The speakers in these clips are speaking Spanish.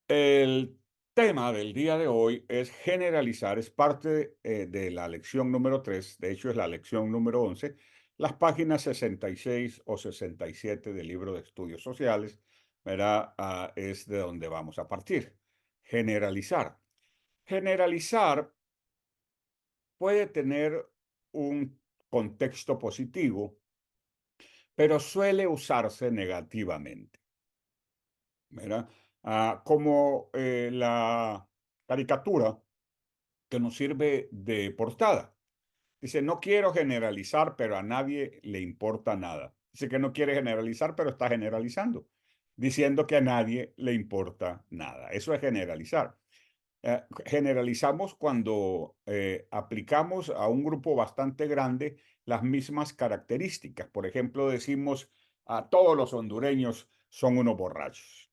El tema del día de hoy es generalizar, es parte de la lección número 3. De hecho es la lección número 11, las páginas 66 o 67 del libro de estudios sociales, ¿verdad? Es de donde vamos a partir. Generalizar. Generalizar puede tener un contexto positivo, pero suele usarse negativamente, ¿verdad? Como la caricatura que nos sirve de portada. Dice, no quiero generalizar, pero a nadie le importa nada. Dice que no quiere generalizar, pero está generalizando, diciendo que a nadie le importa nada. Eso es generalizar. Generalizamos cuando aplicamos a un grupo bastante grande las mismas características. Por ejemplo, decimos, a todos los hondureños son unos borrachos.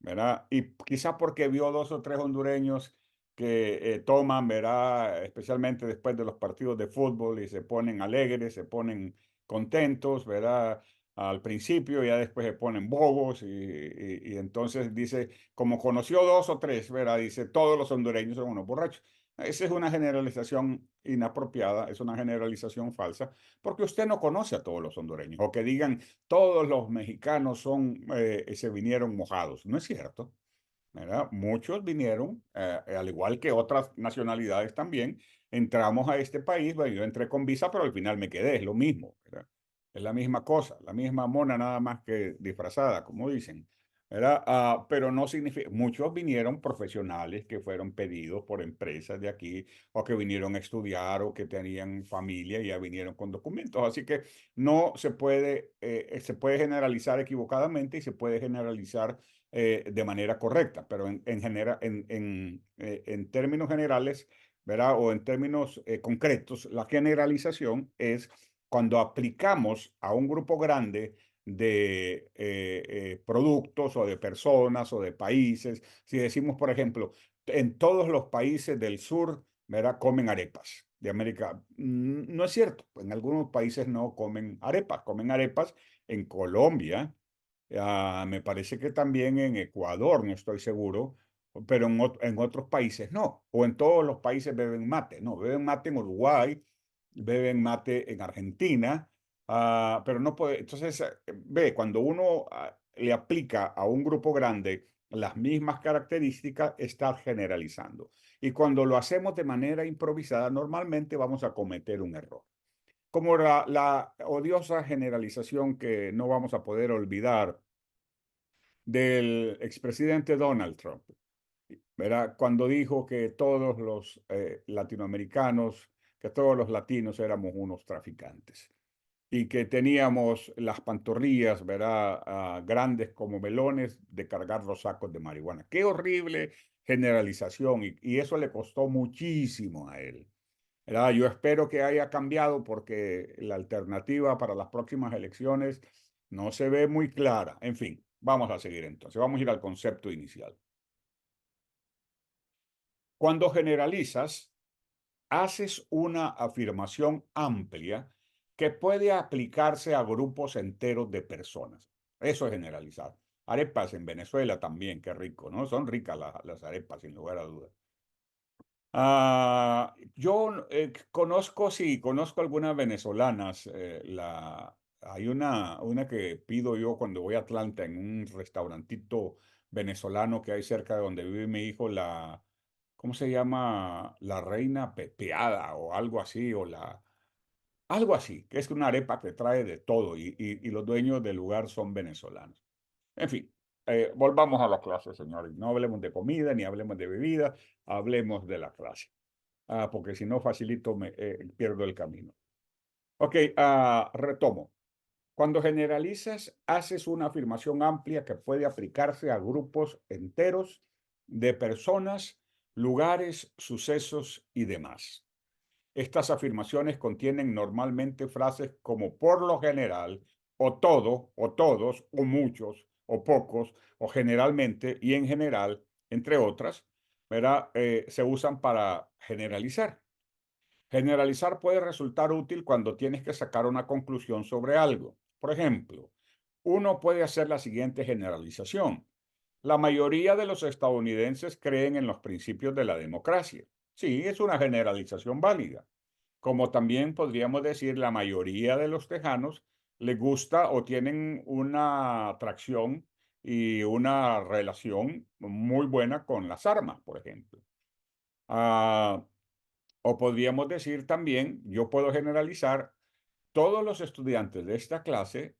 ¿Verdad? Y quizás porque vio dos o tres hondureños que toman, ¿verdad? Especialmente después de los partidos de fútbol y se ponen alegres, se ponen contentos, ¿verdad? Al principio, ya después se ponen bobos y entonces dice, como conoció dos o tres, ¿verdad? Dice, todos los hondureños son unos borrachos. Esa es una generalización inapropiada, es una generalización falsa, porque usted no conoce a todos los hondureños. O que digan, todos los mexicanos se vinieron mojados. No es cierto, ¿verdad? Muchos vinieron, al igual que otras nacionalidades también. Entramos a este país, bueno, yo entré con visa, pero al final me quedé, es lo mismo, ¿verdad? Es la misma cosa, la misma mona, nada más que disfrazada, como dicen, ¿verdad? Pero no significa, muchos vinieron profesionales que fueron pedidos por empresas de aquí, o que vinieron a estudiar, o que tenían familia y ya vinieron con documentos. Así que no se puede generalizar equivocadamente y se puede generalizar de manera correcta, pero en términos generales, ¿verdad? O en términos concretos, la generalización es cuando aplicamos a un grupo grande de productos o de personas o de países. Si decimos, por ejemplo, en todos los países del sur, ¿verdad? Comen arepas de América. No es cierto, en algunos países no comen arepas en Colombia. Me parece que también en Ecuador, no estoy seguro, pero en otros países no. O en todos los países beben mate, no, beben mate en Uruguay, beben mate en Argentina, pero no puede. Entonces, ve, cuando uno le aplica a un grupo grande las mismas características, está generalizando. Y cuando lo hacemos de manera improvisada, normalmente vamos a cometer un error. Como la odiosa generalización que no vamos a poder olvidar del expresidente Donald Trump, ¿verdad? Cuando dijo que todos los latinoamericanos, que todos los latinos éramos unos traficantes y que teníamos las pantorrillas, ¿verdad? Grandes como melones de cargar los sacos de marihuana. Qué horrible generalización y eso le costó muchísimo a él. ¿Verdad? Yo espero que haya cambiado porque la alternativa para las próximas elecciones no se ve muy clara. En fin, vamos a seguir entonces. Vamos a ir al concepto inicial. Cuando generalizas, haces una afirmación amplia que puede aplicarse a grupos enteros de personas. Eso es generalizar. Arepas en Venezuela también, qué rico, ¿no? Son ricas las arepas, sin lugar a dudas. Yo conozco, sí, conozco algunas venezolanas. Hay una que pido yo cuando voy a Atlanta en un restaurantito venezolano que hay cerca de donde vive mi hijo, ¿cómo se llama? La reina pepeada o algo así, algo así, que es una arepa que trae de todo y los dueños del lugar son venezolanos. En fin, volvamos a la clase, señores. No hablemos de comida ni hablemos de bebida, hablemos de la clase. Porque si no facilito me pierdo el camino. Ok, retomo. Cuando generalizas, haces una afirmación amplia que puede aplicarse a grupos enteros de personas, lugares, sucesos y demás. Estas afirmaciones contienen normalmente frases como por lo general, o todo, o todos, o muchos, o pocos, o generalmente y en general, entre otras, ¿verdad? Se usan para generalizar. Generalizar puede resultar útil cuando tienes que sacar una conclusión sobre algo. Por ejemplo, uno puede hacer la siguiente generalización. La mayoría de los estadounidenses creen en los principios de la democracia. Sí, es una generalización válida. Como también podríamos decir, la mayoría de los tejanos les gusta o tienen una atracción y una relación muy buena con las armas, por ejemplo. Ah, o podríamos decir también, yo puedo generalizar, todos los estudiantes de esta clase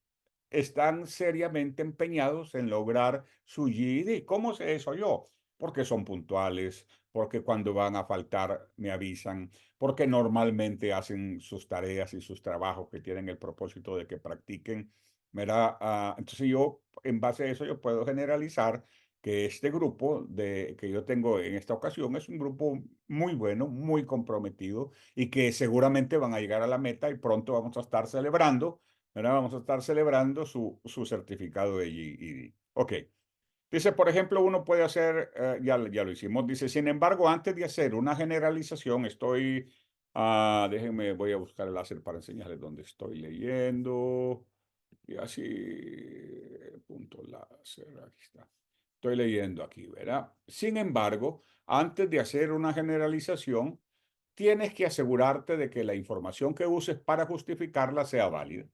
están seriamente empeñados en lograr su GED. ¿Cómo sé eso yo? Porque son puntuales, porque cuando van a faltar me avisan, porque normalmente hacen sus tareas y sus trabajos que tienen el propósito de que practiquen. ¿Verdad? Entonces yo, en base a eso, yo puedo generalizar que este grupo que yo tengo en esta ocasión es un grupo muy bueno, muy comprometido y que seguramente van a llegar a la meta y pronto vamos a estar celebrando, ¿verdad? Vamos a estar celebrando su certificado de GED. Ok. Dice, por ejemplo, uno puede hacer, ya lo hicimos, dice, sin embargo, antes de hacer una generalización, déjenme, voy a buscar el láser para enseñarles dónde estoy leyendo. Y así, punto láser, aquí está. Estoy leyendo aquí, ¿verdad? Sin embargo, antes de hacer una generalización, tienes que asegurarte de que la información que uses para justificarla sea válida.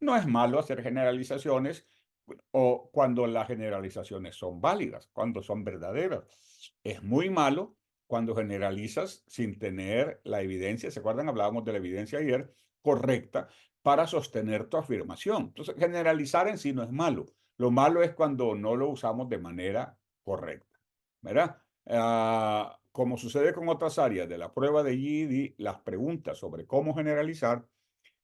No es malo hacer generalizaciones o cuando las generalizaciones son válidas, cuando son verdaderas. Es muy malo cuando generalizas sin tener la evidencia, ¿se acuerdan? Hablábamos de la evidencia ayer, correcta para sostener tu afirmación. Entonces, generalizar en sí no es malo. Lo malo es cuando no lo usamos de manera correcta, ¿verdad? Como sucede con otras áreas de la prueba de GED, las preguntas sobre cómo generalizar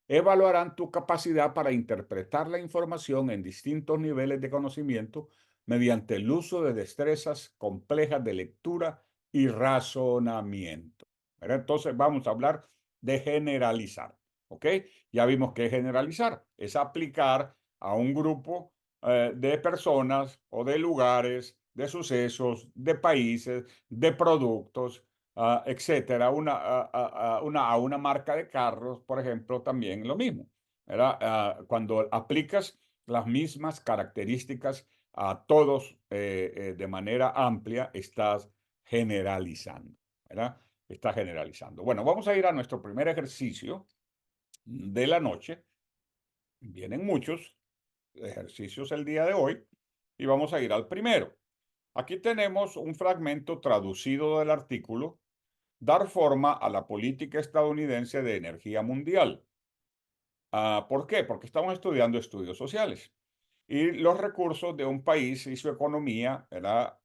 evaluarán tu capacidad para interpretar la información en distintos niveles de conocimiento mediante el uso de destrezas complejas de lectura y razonamiento. ¿Verdad? Entonces vamos a hablar de generalizar. ¿Ok? Ya vimos que es generalizar. Es aplicar a un grupo de personas o de lugares, de sucesos, de países, de productos, etcétera, a una marca de carros, por ejemplo, también lo mismo, ¿verdad? Cuando aplicas las mismas características a todos de manera amplia, estás generalizando, ¿verdad? Estás generalizando. Bueno, vamos a ir a nuestro primer ejercicio de la noche. Vienen muchos ejercicios el día de hoy y vamos a ir al primero. Aquí tenemos un fragmento traducido del artículo dar forma a la política estadounidense de energía mundial. ¿Por qué? Porque estamos estudiando estudios sociales y los recursos de un país y su economía, ¿verdad?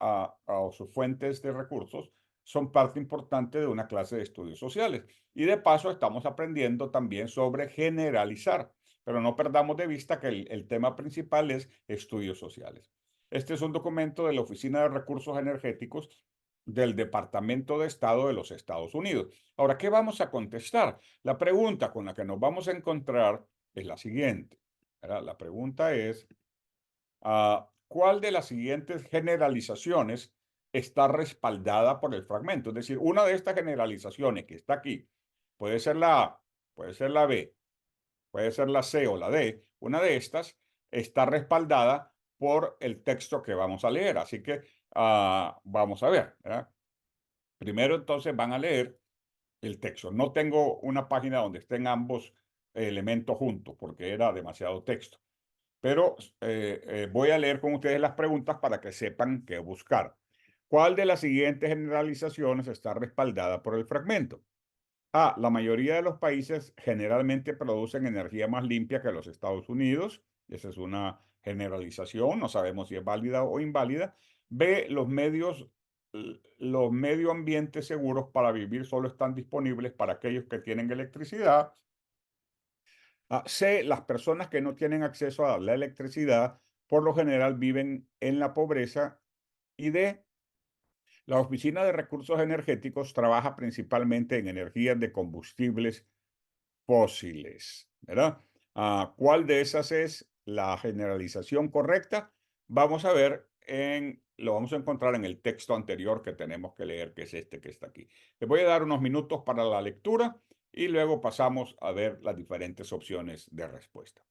O sus fuentes de recursos son parte importante de una clase de estudios sociales. Y de paso estamos aprendiendo también sobre generalizar, pero no perdamos de vista que el tema principal es estudios sociales. Este es un documento de la Oficina de Recursos Energéticos del Departamento de Estado de los Estados Unidos. Ahora, ¿qué vamos a contestar? La pregunta con la que nos vamos a encontrar es la siguiente, ¿verdad? La pregunta es, ¿cuál de las siguientes generalizaciones está respaldada por el fragmento? Es decir, una de estas generalizaciones que está aquí, puede ser la A, puede ser la B, puede ser la C o la D, una de estas está respaldada por el texto que vamos a leer. Así que vamos a ver, ¿verdad? Primero entonces van a leer el texto. No tengo una página donde estén ambos elementos juntos porque era demasiado texto. Pero voy a leer con ustedes las preguntas para que sepan qué buscar. ¿Cuál de las siguientes generalizaciones está respaldada por el fragmento? A. La mayoría de los países generalmente producen energía más limpia que los Estados Unidos. Esa es una generalización, no sabemos si es válida o inválida. B. Los medio ambientes seguros para vivir solo están disponibles para aquellos que tienen electricidad. C. Las personas que no tienen acceso a la electricidad por lo general viven en la pobreza. Y D. La Oficina de Recursos Energéticos trabaja principalmente en energías de combustibles fósiles, ¿verdad? ¿Cuál de esas es la generalización correcta? Vamos a ver lo vamos a encontrar en el texto anterior que tenemos que leer, que es este que está aquí. Les voy a dar unos minutos para la lectura y luego pasamos a ver las diferentes opciones de respuesta.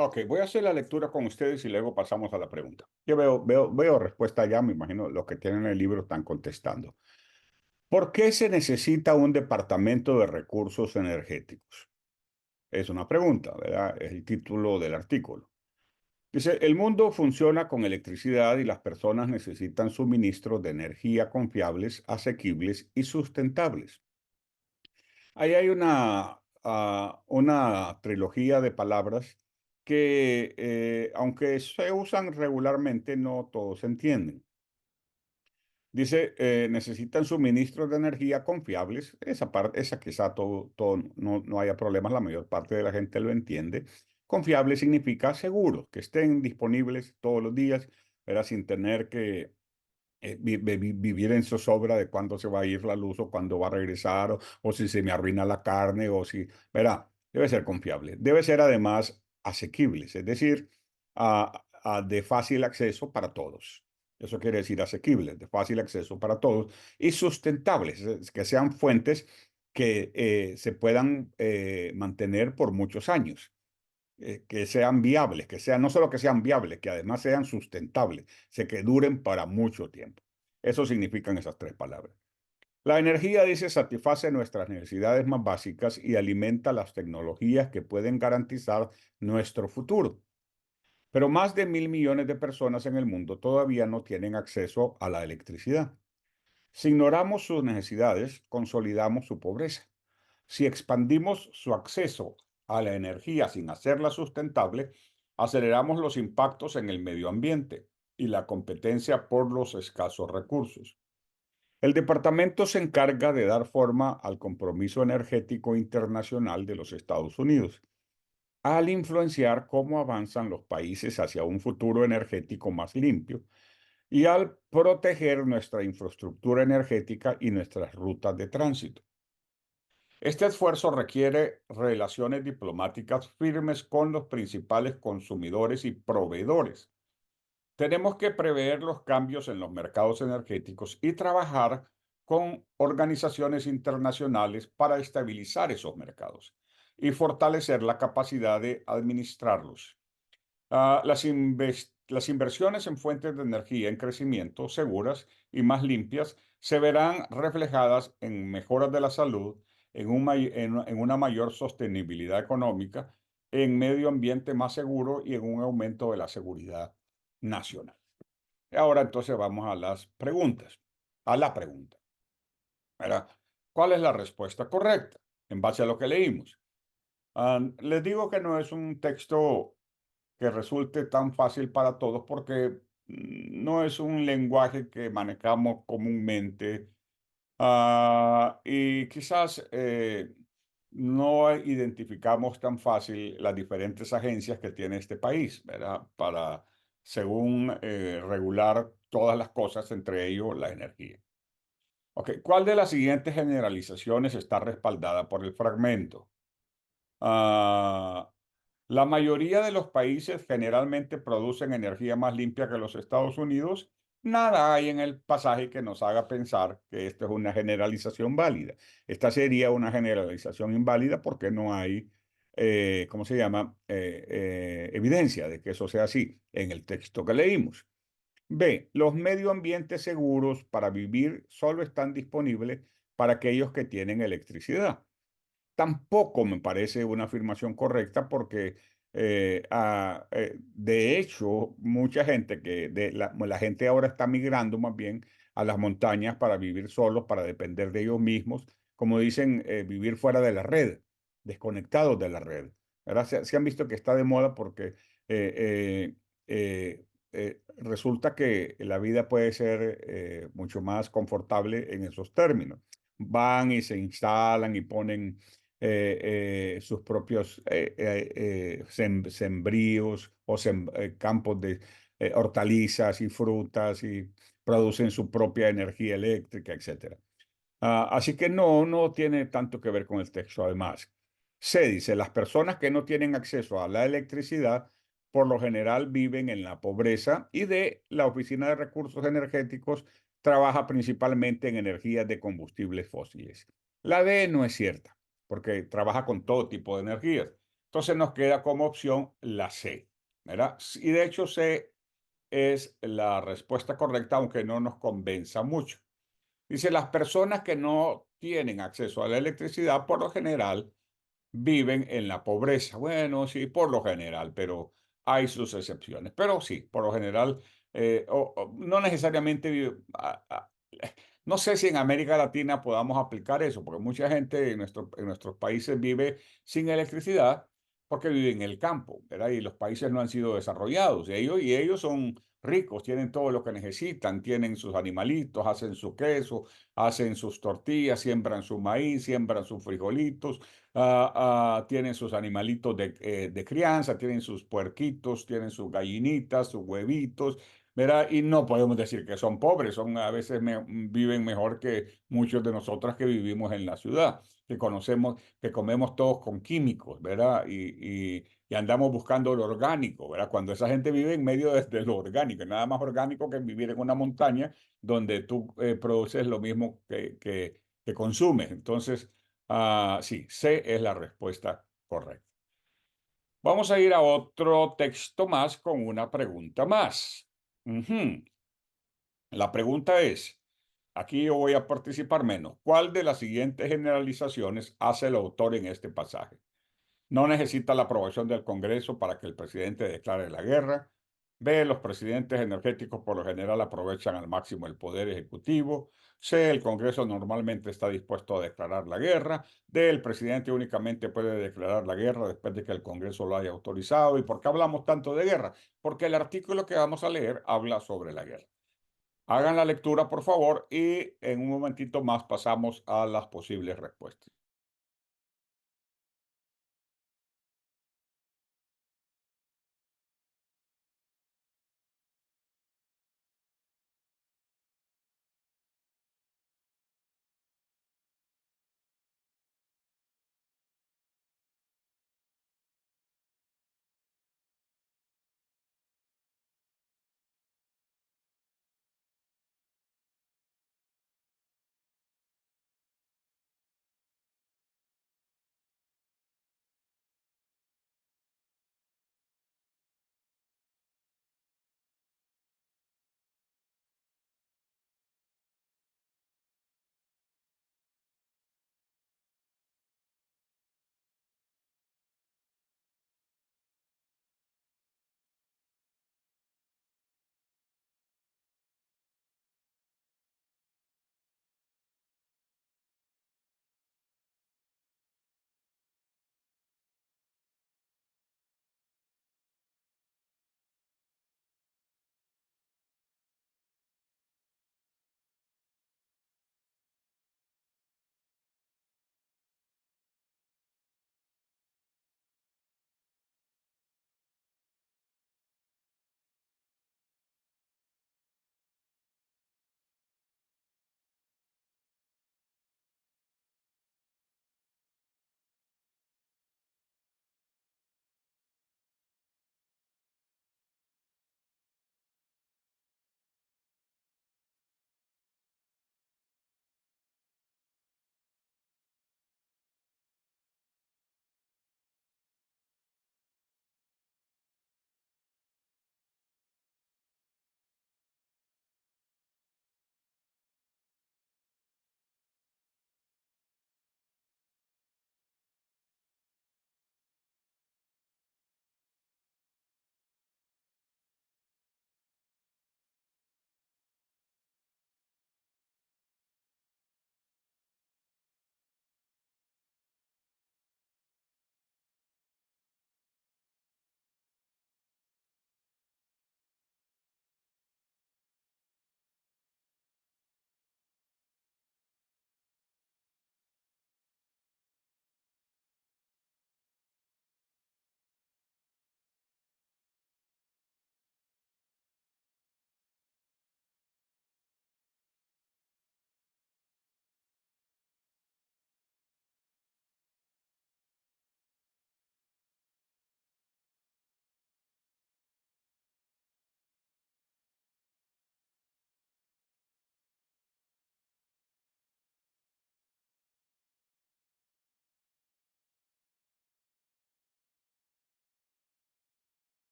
Ok, voy a hacer la lectura con ustedes y luego pasamos a la pregunta. Yo veo respuesta ya, me imagino los que tienen el libro están contestando. ¿Por qué se necesita un departamento de recursos energéticos? Es una pregunta, ¿verdad? Es el título del artículo. Dice, el mundo funciona con electricidad y las personas necesitan suministros de energía confiables, asequibles y sustentables. Ahí hay una trilogía de palabras que, aunque se usan regularmente, no todos entienden. Dice, necesitan suministros de energía confiables. Esa parte, esa quizá no haya problemas, la mayor parte de la gente lo entiende. Confiable significa seguros, que estén disponibles todos los días, ¿verdad? Sin tener que vivir en zozobra de cuándo se va a ir la luz o cuándo va a regresar o si se me arruina la carne o si, verá, debe ser confiable. Debe ser además asequible, es decir, de fácil acceso para todos. Eso quiere decir asequibles, de fácil acceso para todos y sustentables, que sean fuentes que se puedan mantener por muchos años, que sean viables, que sean, no solo que sean viables, que además sean sustentables, que duren para mucho tiempo. Eso significan esas tres palabras. La energía, dice, satisface nuestras necesidades más básicas y alimenta las tecnologías que pueden garantizar nuestro futuro. Pero más de 1.000 millones de personas en el mundo todavía no tienen acceso a la electricidad. Si ignoramos sus necesidades, consolidamos su pobreza. Si expandimos su acceso a la energía sin hacerla sustentable, aceleramos los impactos en el medio ambiente y la competencia por los escasos recursos. El departamento se encarga de dar forma al compromiso energético internacional de los Estados Unidos, al influenciar cómo avanzan los países hacia un futuro energético más limpio y al proteger nuestra infraestructura energética y nuestras rutas de tránsito. Este esfuerzo requiere relaciones diplomáticas firmes con los principales consumidores y proveedores. Tenemos que prever los cambios en los mercados energéticos y trabajar con organizaciones internacionales para estabilizar esos mercados y fortalecer la capacidad de administrarlos. Las inversiones en fuentes de energía en crecimiento, seguras y más limpias, se verán reflejadas en mejoras de la salud, en una mayor sostenibilidad económica, en medio ambiente más seguro y en un aumento de la seguridad nacional. Ahora entonces vamos a las preguntas, a la pregunta, ¿verdad? ¿Cuál es la respuesta correcta en base a lo que leímos? Les digo que no es un texto que resulte tan fácil para todos porque no es un lenguaje que manejamos comúnmente, y quizás no identificamos tan fácil las diferentes agencias que tiene este país, ¿verdad? Para, según regular todas las cosas, entre ellos la energía. Ok, ¿cuál de las siguientes generalizaciones está respaldada por el fragmento? Ah, la mayoría de los países generalmente producen energía más limpia que los Estados Unidos. Nada hay en el pasaje que nos haga pensar que esto es una generalización válida. Esta sería una generalización inválida porque no hay, ¿cómo se llama? Evidencia de que eso sea así en el texto que leímos. B. Los medio ambientes seguros para vivir solo están disponibles para aquellos que tienen electricidad. Tampoco me parece una afirmación correcta porque, de hecho, mucha gente la gente ahora está migrando más bien a las montañas para vivir solos, para depender de ellos mismos, como dicen, vivir fuera de la red, desconectados de la red. ¿Verdad? Se han visto que está de moda porque eh, resulta que la vida puede ser mucho más confortable en esos términos. Van y se instalan y ponen sus propios sembríos o campos de hortalizas y frutas y producen su propia energía eléctrica, etcétera. Así que no tiene tanto que ver con el texto. Además, se dice, las personas que no tienen acceso a la electricidad por lo general viven en la pobreza y de la Oficina de Recursos Energéticos trabaja principalmente en energías de combustibles fósiles. La D no es cierta, porque trabaja con todo tipo de energías. Entonces nos queda como opción la C, ¿verdad? Y de hecho C es la respuesta correcta, aunque no nos convenza mucho. Dice, las personas que no tienen acceso a la electricidad, por lo general, viven en la pobreza. Bueno, sí, por lo general, pero hay sus excepciones. Pero sí, por lo general, no necesariamente no sé si en América Latina podamos aplicar eso, porque mucha gente en nuestros países vive sin electricidad porque vive en el campo, ¿verdad? Y los países no han sido desarrollados. Y ellos son ricos, tienen todo lo que necesitan, tienen sus animalitos, hacen su queso, hacen sus tortillas, siembran su maíz, siembran sus frijolitos, tienen sus animalitos de crianza, tienen sus puerquitos, tienen sus gallinitas, sus huevitos, ¿verdad? Y no podemos decir que son pobres, a veces viven mejor que muchos de nosotros que vivimos en la ciudad, que conocemos, que comemos todos con químicos, ¿verdad? Y andamos buscando lo orgánico, ¿verdad? Cuando esa gente vive en medio de lo orgánico, nada más orgánico que vivir en una montaña donde tú produces lo mismo que consumes. Entonces, sí, C es la respuesta correcta. Vamos a ir a otro texto más con una pregunta más. Ujú. La pregunta es, aquí yo voy a participar menos. ¿Cuál de las siguientes generalizaciones hace el autor en este pasaje? No necesita la aprobación del Congreso para que el presidente declare la guerra. B. Los presidentes energéticos por lo general aprovechan al máximo el poder ejecutivo. C. El Congreso normalmente está dispuesto a declarar la guerra. D. El presidente únicamente puede declarar la guerra después de que el Congreso lo haya autorizado. ¿Y por qué hablamos tanto de guerra? Porque el artículo que vamos a leer habla sobre la guerra. Hagan la lectura, por favor, y en un momentito más pasamos a las posibles respuestas.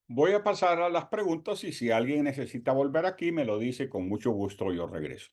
Voy a pasar a las preguntas y si alguien necesita volver aquí, me lo dice, con mucho gusto yo regreso.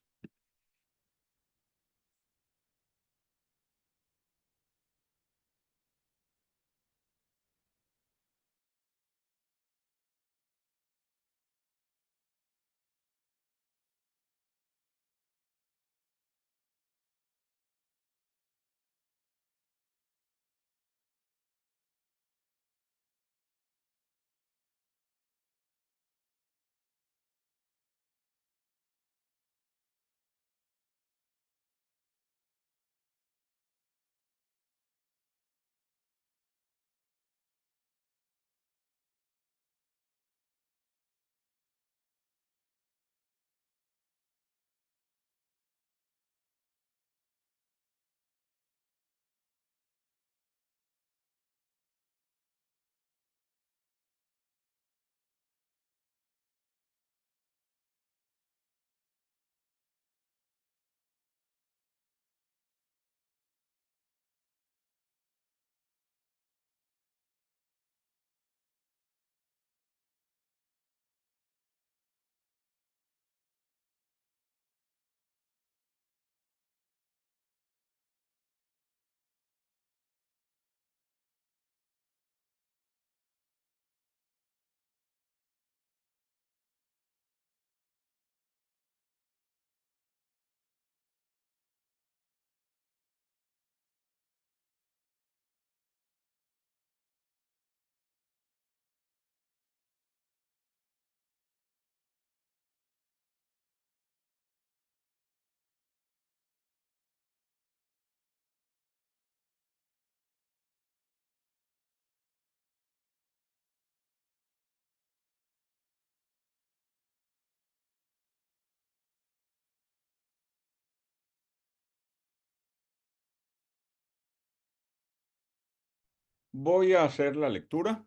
Voy a hacer la lectura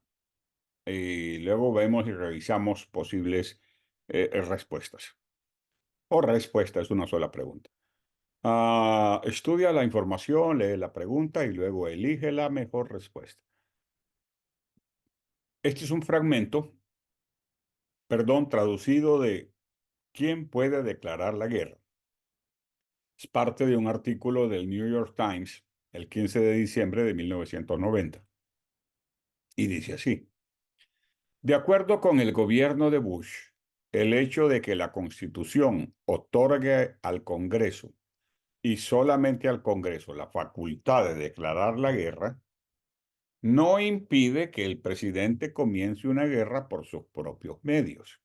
y luego vemos y revisamos posibles respuestas. O respuesta es una sola pregunta. Estudia la información, lee la pregunta y luego elige la mejor respuesta. Este es un fragmento, perdón, traducido de ¿Quién puede declarar la guerra? Es parte de un artículo del New York Times el 15 de diciembre de 1990. Y dice así: de acuerdo con el gobierno de Bush, el hecho de que la Constitución otorgue al Congreso y solamente al Congreso la facultad de declarar la guerra no impide que el presidente comience una guerra por sus propios medios.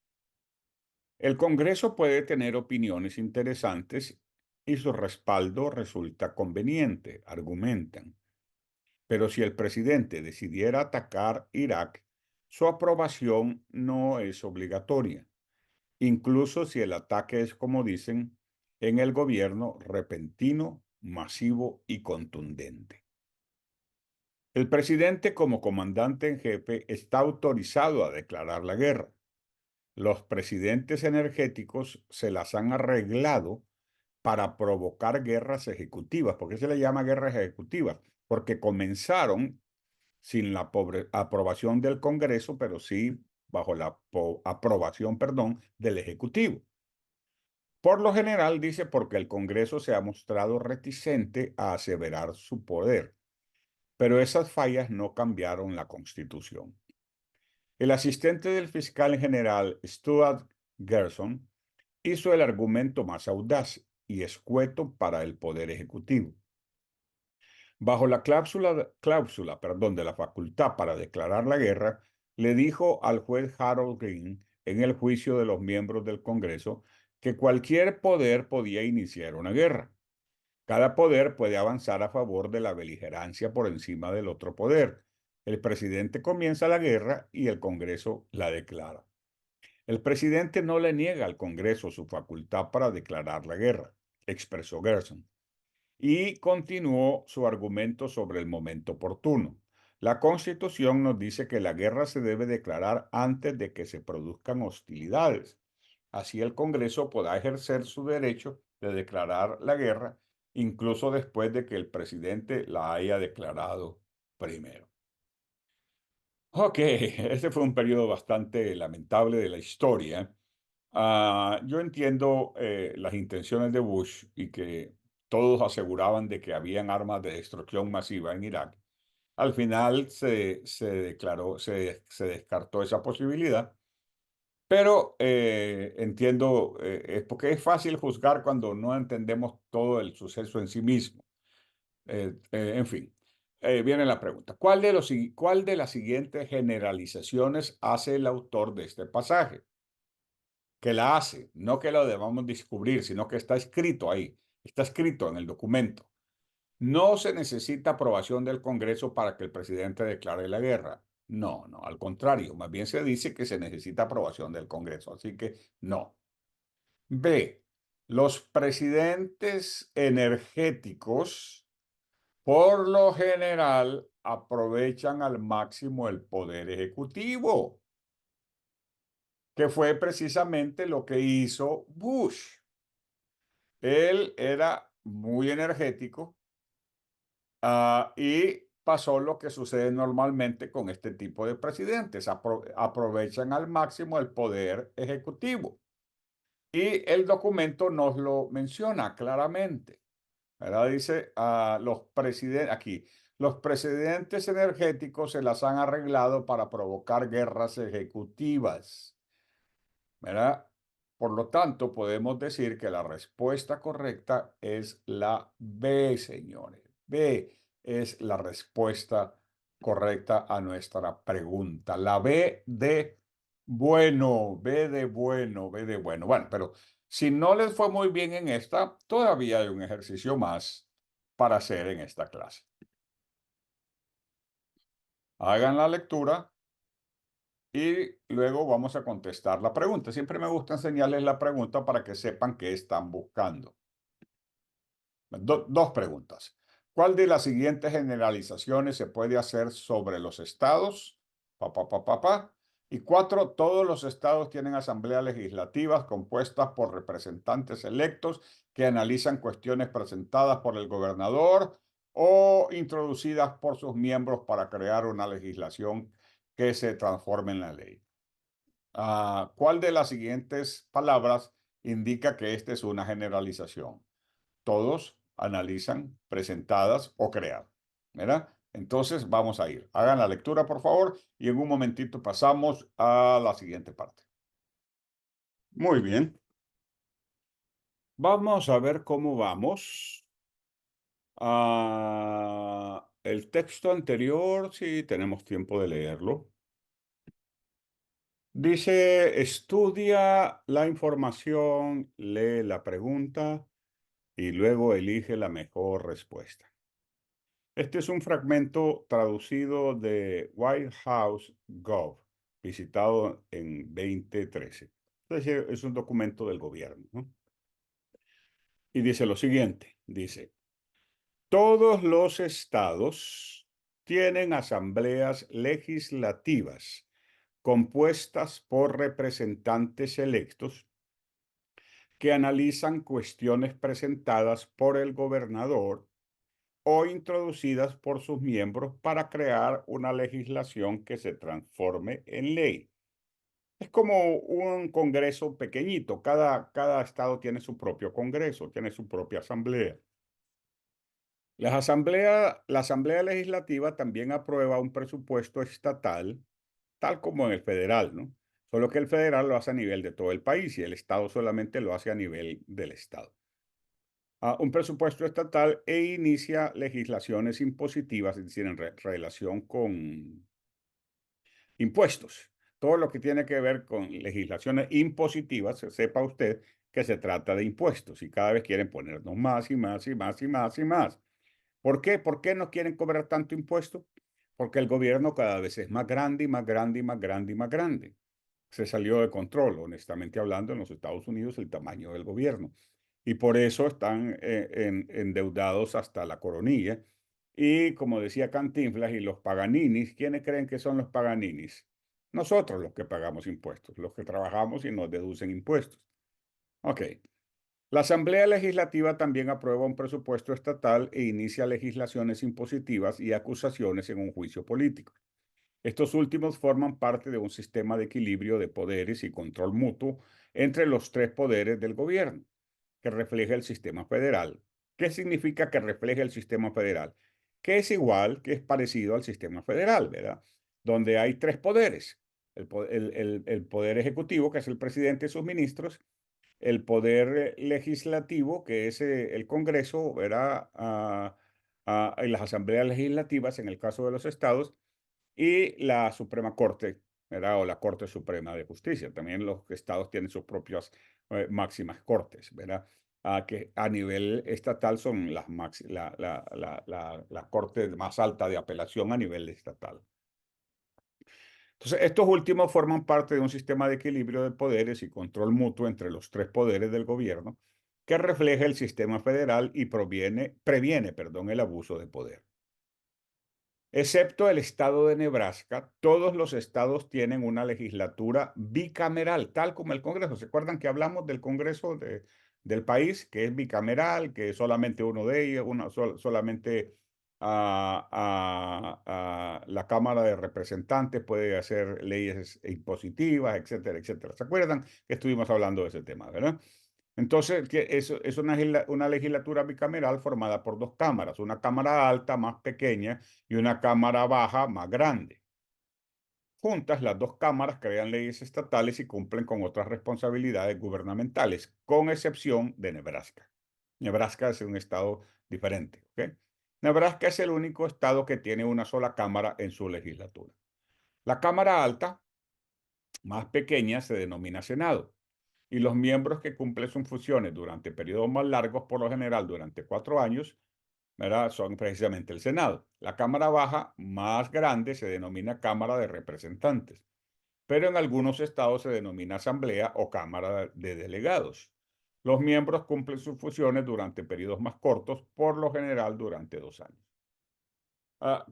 El Congreso puede tener opiniones interesantes y su respaldo resulta conveniente, argumentan. Pero si el presidente decidiera atacar Irak, su aprobación no es obligatoria, incluso si el ataque es, como dicen, en el gobierno repentino, masivo y contundente. El presidente, como comandante en jefe, está autorizado a declarar la guerra. Los presidentes energéticos se las han arreglado para provocar guerras ejecutivas. ¿Por qué se le llama guerras ejecutivas? Porque comenzaron sin la aprobación del Congreso, pero sí bajo la aprobación, perdón, del Ejecutivo. Por lo general, dice, porque el Congreso se ha mostrado reticente a aseverar su poder, pero esas fallas no cambiaron la Constitución. El asistente del fiscal general Stuart Gerson hizo el argumento más audaz y escueto para el Poder Ejecutivo. Bajo la cláusula, perdón, de la facultad para declarar la guerra, le dijo al juez Harold Green en el juicio de los miembros del Congreso que cualquier poder podía iniciar una guerra. Cada poder puede avanzar a favor de la beligerancia por encima del otro poder. El presidente comienza la guerra y el Congreso la declara. El presidente no le niega al Congreso su facultad para declarar la guerra, expresó Gerson, y continuó su argumento sobre el momento oportuno. La Constitución nos dice que la guerra se debe declarar antes de que se produzcan hostilidades. Así el Congreso podrá ejercer su derecho de declarar la guerra incluso después de que el presidente la haya declarado primero. Ok, este fue un periodo bastante lamentable de la historia. Yo entiendo las intenciones de Bush y que todos aseguraban de que habían armas de destrucción masiva en Irak. Al final se declaró, se descartó esa posibilidad, pero entiendo, es porque es fácil juzgar cuando no entendemos todo el suceso en sí mismo. En fin, viene la pregunta. ¿Cuál de las siguientes generalizaciones hace el autor de este pasaje? Que la hace, no que lo debamos descubrir, sino que está escrito ahí, está escrito en el documento. No se necesita aprobación del Congreso para que el presidente declare la guerra. No, no, al contrario, más bien se dice que se necesita aprobación del Congreso, así que no. B. Los presidentes energéticos, por lo general, aprovechan al máximo el poder ejecutivo, que fue precisamente lo que hizo Bush. Él era muy energético, y pasó lo que sucede normalmente con este tipo de presidentes. Aprovechan al máximo el poder ejecutivo. Y el documento nos lo menciona claramente. ¿Verdad? Dice, los presidentes, aquí, los presidentes energéticos se las han arreglado para provocar guerras ejecutivas. ¿Verdad? Por lo tanto, podemos decir que la respuesta correcta es la B, señores. B es la respuesta correcta a nuestra pregunta. La B de bueno, B de bueno, B de bueno. Bueno, pero si no les fue muy bien en esta, todavía hay un ejercicio más para hacer en esta clase. Hagan la lectura y luego vamos a contestar la pregunta. Siempre me gusta enseñarles la pregunta para que sepan qué están buscando. Dos preguntas. ¿Cuál de las siguientes generalizaciones se puede hacer sobre los estados? Pa. Y cuatro, todos los estados tienen asambleas legislativas compuestas por representantes electos que analizan cuestiones presentadas por el gobernador o introducidas por sus miembros para crear una legislación que se transforme en la ley. ¿Cuál de las siguientes palabras indica que esta es una generalización? Todos analizan, presentadas o creadas. ¿Verdad? Entonces vamos a ir. Hagan la lectura, por favor, y en un momentito pasamos a la siguiente parte. Muy bien. Vamos a ver cómo vamos. El texto anterior, si tenemos tiempo de leerlo. Dice, estudia la información, lee la pregunta y luego elige la mejor respuesta. Este es un fragmento traducido de White House Gov, visitado en 2013. Entonces, es un documento del gobierno, ¿no? Y dice lo siguiente, dice, todos los estados tienen asambleas legislativas compuestas por representantes electos que analizan cuestiones presentadas por el gobernador o introducidas por sus miembros para crear una legislación que se transforme en ley. Es como un congreso pequeñito. Cada estado tiene su propio congreso, tiene su propia asamblea. La asamblea legislativa también aprueba un presupuesto estatal, tal como en el federal, ¿no? Solo que el federal lo hace a nivel de todo el país y el estado solamente lo hace a nivel del estado. Un presupuesto estatal e inicia legislaciones impositivas, es decir, en relación con impuestos. Todo lo que tiene que ver con legislaciones impositivas, sepa usted que se trata de impuestos y cada vez quieren ponernos más y más y más y más y más. ¿Por qué? ¿Por qué no quieren cobrar tanto impuesto? Porque el gobierno cada vez es más grande y más grande y más grande y más grande. Se salió de control, honestamente hablando, en los Estados Unidos el tamaño del gobierno. Y por eso están endeudados hasta la coronilla. Y como decía Cantinflas, y los paganinis, ¿quiénes creen que son los paganinis? Nosotros los que pagamos impuestos, los que trabajamos y nos deducen impuestos. Ok. La Asamblea Legislativa también aprueba un presupuesto estatal e inicia legislaciones impositivas y acusaciones en un juicio político. Estos últimos forman parte de un sistema de equilibrio de poderes y control mutuo entre los tres poderes del gobierno, que refleja el sistema federal. ¿Qué significa que refleja el sistema federal? Que es igual, que es parecido al sistema federal, ¿verdad? Donde hay tres poderes. El poder ejecutivo, que es el presidente y sus ministros, el poder legislativo, que es el Congreso, ¿verdad? Y las asambleas legislativas, en el caso de los estados, y la Suprema Corte, ¿verdad? O la Corte Suprema de Justicia. También los estados tienen sus propias máximas cortes, ¿verdad? Que a nivel estatal son la corte más alta de apelación a nivel estatal. Entonces, estos últimos forman parte de un sistema de equilibrio de poderes y control mutuo entre los tres poderes del gobierno que refleja el sistema federal y previene, perdón, el abuso de poder. Excepto el estado de Nebraska, todos los estados tienen una legislatura bicameral, tal como el Congreso. ¿Se acuerdan que hablamos del Congreso del país, que es bicameral, que solamente uno de ellos, solamente la Cámara de Representantes puede hacer leyes impositivas, etcétera, etcétera? ¿Se acuerdan que estuvimos hablando de ese tema, verdad? Entonces, que es una legislatura bicameral formada por dos cámaras, una cámara alta más pequeña y una cámara baja más grande. Juntas, las dos cámaras crean leyes estatales y cumplen con otras responsabilidades gubernamentales, con excepción de Nebraska. Nebraska es un estado diferente, ¿ok? Nebraska es el único estado que tiene una sola cámara en su legislatura. La cámara alta, más pequeña, se denomina Senado y los miembros que cumplen sus funciones durante periodos más largos, por lo general durante 4 años, ¿verdad? Son precisamente el Senado. La Cámara Baja, más grande, se denomina Cámara de Representantes, pero en algunos estados se denomina Asamblea o Cámara de Delegados. Los miembros cumplen sus funciones durante periodos más cortos, por lo general durante 2 años.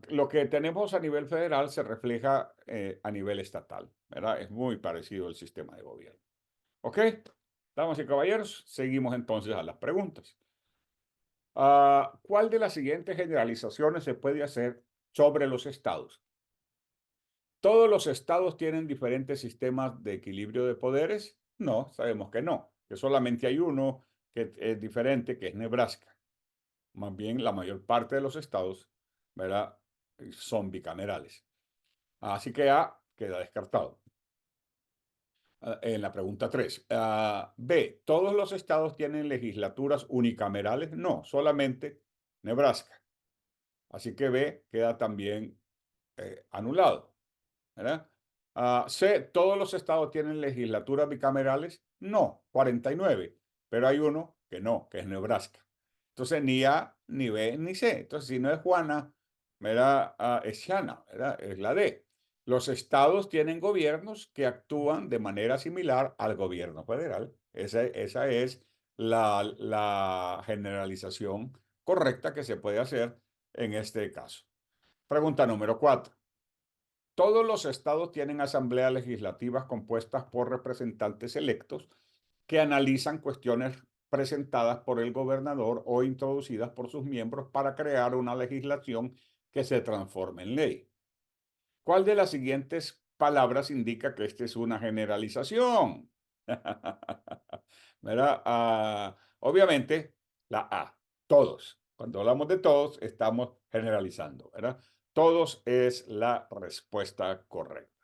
Lo que tenemos a nivel federal se refleja a nivel estatal, ¿verdad? Es muy parecido al sistema de gobierno. ¿Ok? Damas y caballeros, seguimos entonces a las preguntas. ¿Cuál de las siguientes generalizaciones se puede hacer sobre los estados? ¿Todos los estados tienen diferentes sistemas de equilibrio de poderes? No, sabemos que no, que solamente hay uno que es diferente, que es Nebraska. Más bien, la mayor parte de los estados, ¿verdad? Son bicamerales. Así que A queda descartado. En la pregunta 3. B, ¿todos los estados tienen legislaturas unicamerales? No, solamente Nebraska. Así que B queda también anulado, ¿verdad? C, ¿todos los estados tienen legislaturas bicamerales? No, 49, pero hay uno que no, que es Nebraska. Entonces, ni A, ni B, ni C. Entonces, si no es Juana, ¿verdad? Es Shana, ¿verdad? Es la D. Los estados tienen gobiernos que actúan de manera similar al gobierno federal. Esa es la generalización correcta que se puede hacer en este caso. Pregunta número 4. Todos los estados tienen asambleas legislativas compuestas por representantes electos que analizan cuestiones presentadas por el gobernador o introducidas por sus miembros para crear una legislación que se transforme en ley. ¿Cuál de las siguientes palabras indica que esta es una generalización? ¿Verdad? Obviamente, la A, todos. Cuando hablamos de todos, estamos generalizando, ¿verdad? Todos es la respuesta correcta.